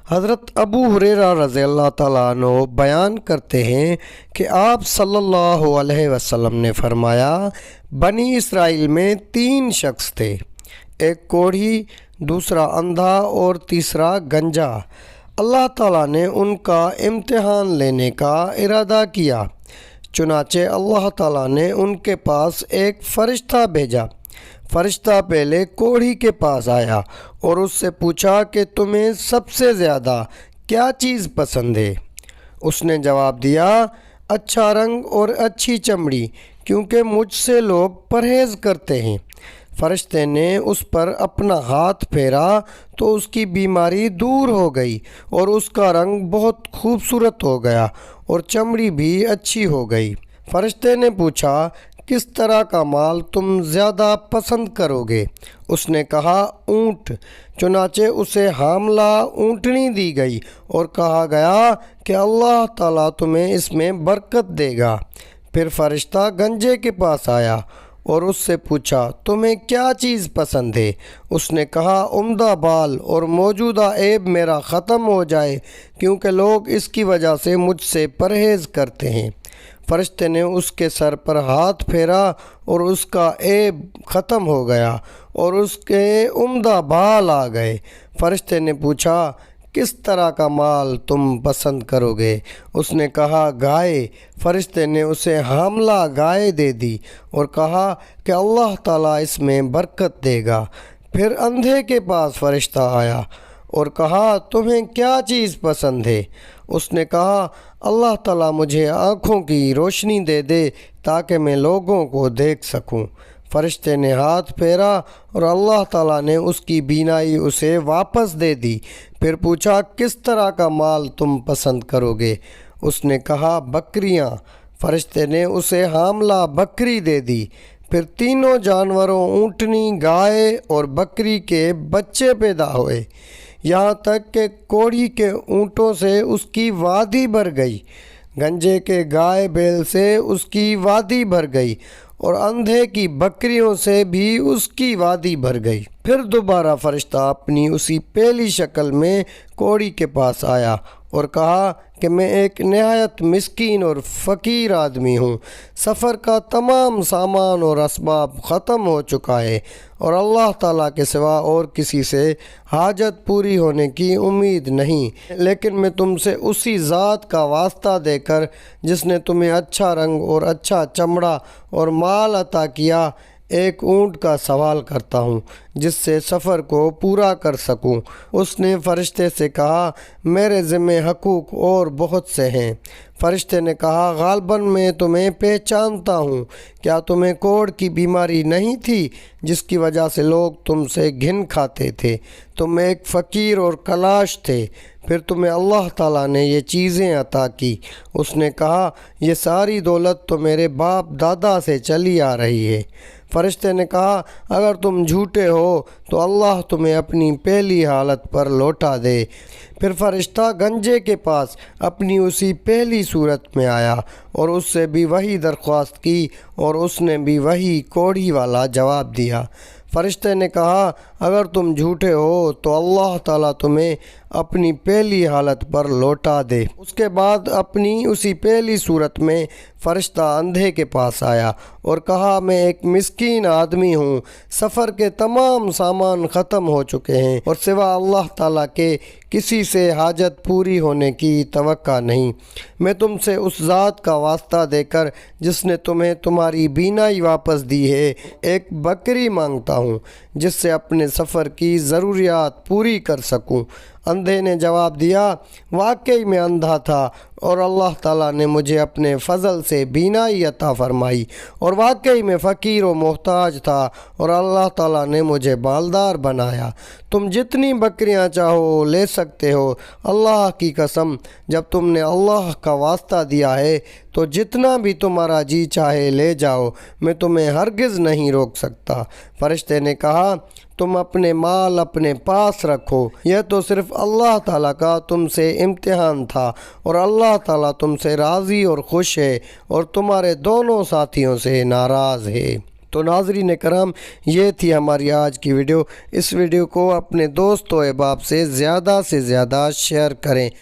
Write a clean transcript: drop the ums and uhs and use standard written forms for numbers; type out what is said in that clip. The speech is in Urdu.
حضرت ابو ہریرہ رضی اللہ تعالیٰ عنہ بیان کرتے ہیں کہ آپ صلی اللہ علیہ وسلم نے فرمایا، بنی اسرائیل میں 3 شخص تھے، ایک کوڑھی، دوسرا اندھا اور تیسرا گنجا۔ اللہ تعالیٰ نے ان کا امتحان لینے کا ارادہ کیا، چنانچہ اللہ تعالیٰ نے ان کے پاس ایک فرشتہ بھیجا۔ فرشتہ پہلے کوڑھی کے پاس آیا اور اس سے پوچھا کہ تمہیں سب سے زیادہ کیا چیز پسند ہے؟ اس نے جواب دیا، اچھا رنگ اور اچھی چمڑی، کیونکہ مجھ سے لوگ پرہیز کرتے ہیں۔ فرشتے نے اس پر اپنا ہاتھ پھیرا تو اس کی بیماری دور ہو گئی اور اس کا رنگ بہت خوبصورت ہو گیا اور چمڑی بھی اچھی ہو گئی۔ فرشتے نے پوچھا، کس طرح کا مال تم زیادہ پسند کرو گے؟ اس نے کہا، اونٹ۔ چنانچہ اسے حاملہ اونٹنی دی گئی اور کہا گیا کہ اللہ تعالیٰ تمہیں اس میں برکت دے گا۔ پھر فرشتہ گنجے کے پاس آیا اور اس سے پوچھا، تمہیں کیا چیز پسند ہے؟ اس نے کہا، عمدہ بال اور موجودہ عیب میرا ختم ہو جائے، کیونکہ لوگ اس کی وجہ سے مجھ سے پرہیز کرتے ہیں۔ فرشتے نے اس کے سر پر ہاتھ پھیرا اور اس کا عیب ختم ہو گیا اور اس کے عمدہ بال آ گئے۔ فرشتے نے پوچھا، کس طرح کا مال تم پسند کرو گے؟ اس نے کہا، گائے۔ فرشتے نے اسے حاملہ گائے دے دی اور کہا کہ اللہ تعالیٰ اس میں برکت دے گا۔ پھر اندھے کے پاس فرشتہ آیا اور کہا، تمہیں کیا چیز پسند ہے؟ اس نے کہا، اللہ تعالیٰ مجھے آنکھوں کی روشنی دے دے تاکہ میں لوگوں کو دیکھ سکوں۔ فرشتے نے ہاتھ پھیرا اور اللہ تعالیٰ نے اس کی بینائی اسے واپس دے دی۔ پھر پوچھا، کس طرح کا مال تم پسند کرو گے؟ اس نے کہا، بکریاں۔ فرشتے نے اسے حاملہ بکری دے دی۔ پھر تینوں جانوروں، اونٹنی، گائے اور بکری کے بچے پیدا ہوئے، یہاں تک کہ کوڑھی کے اونٹوں سے اس کی وادی بھر گئی، گنجے کے گائے بیل سے اس کی وادی بھر گئی اور اندھے کی بکریوں سے بھی اس کی وادی بھر گئی۔ پھر دوبارہ فرشتہ اپنی اسی پہلی شکل میں کوڑھی کے پاس آیا اور کہا کہ میں ایک نہایت مسکین اور فقیر آدمی ہوں، سفر کا تمام سامان اور اسباب ختم ہو چکا ہے اور اللہ تعالیٰ کے سوا اور کسی سے حاجت پوری ہونے کی امید نہیں، لیکن میں تم سے اسی ذات کا واسطہ دے کر جس نے تمہیں اچھا رنگ اور اچھا چمڑا اور مال عطا کیا، ایک اونٹ کا سوال کرتا ہوں جس سے سفر کو پورا کر سکوں۔ اس نے فرشتے سے کہا، میرے ذمہ حقوق اور بہت سے ہیں۔ فرشتے نے کہا، غالباً میں تمہیں پہچانتا ہوں، کیا تمہیں کوڑھ کی بیماری نہیں تھی جس کی وجہ سے لوگ تم سے گھن کھاتے تھے؟ تم ایک فقیر اور کلاش تھے، پھر تمہیں اللہ تعالیٰ نے یہ چیزیں عطا کی۔ اس نے کہا، یہ ساری دولت تو میرے باپ دادا سے چلی آ رہی ہے۔ فرشتے نے کہا، اگر تم جھوٹے ہو تو اللہ تمہیں اپنی پہلی حالت پر لوٹا دے۔ پھر فرشتہ گنجے کے پاس اپنی اسی پہلی صورت میں آیا اور اس سے بھی وہی درخواست کی اور اس نے بھی وہی کوڑھی والا جواب دیا۔ فرشتے نے کہا، اگر تم جھوٹے ہو تو اللہ تعالیٰ تمہیں اپنی پہلی حالت پر لوٹا دے۔ اس کے بعد اپنی اسی پہلی صورت میں فرشتہ اندھے کے پاس آیا اور کہا، میں ایک مسکین آدمی ہوں، سفر کے تمام سامان ختم ہو چکے ہیں اور سوا اللہ تعالیٰ کے کسی سے حاجت پوری ہونے کی توقع نہیں۔ میں تم سے اس ذات کا واسطہ دے کر جس نے تمہیں تمہاری بینائی واپس دی ہے، ایک بکری مانگتا ہوں جس سے اپنے سفر کی ضروریات پوری کر سکوں۔ اندھے نے جواب دیا، واقعی میں اندھا تھا اور اللہ تعالیٰ نے مجھے اپنے فضل سے بینائی عطا فرمائی، اور واقعی میں فقیر و محتاج تھا اور اللہ تعالیٰ نے مجھے مالدار بنایا۔ تم جتنی بکریاں چاہو لے سکتے ہو، اللہ کی قسم جب تم نے اللہ کا واسطہ دیا ہے تو جتنا بھی تمہارا جی چاہے لے جاؤ، میں تمہیں ہرگز نہیں روک سکتا۔ فرشتے نے کہا، تم اپنے مال اپنے پاس رکھو، یہ تو صرف اللہ تعالیٰ کا تم سے امتحان تھا اور اللہ تعالیٰ تم سے راضی اور خوش ہے اور تمہارے دونوں ساتھیوں سے ناراض ہے۔ تو ناظرین کرام، یہ تھی ہماری آج کی ویڈیو۔ اس ویڈیو کو اپنے دوست و احباب سے زیادہ شیئر کریں۔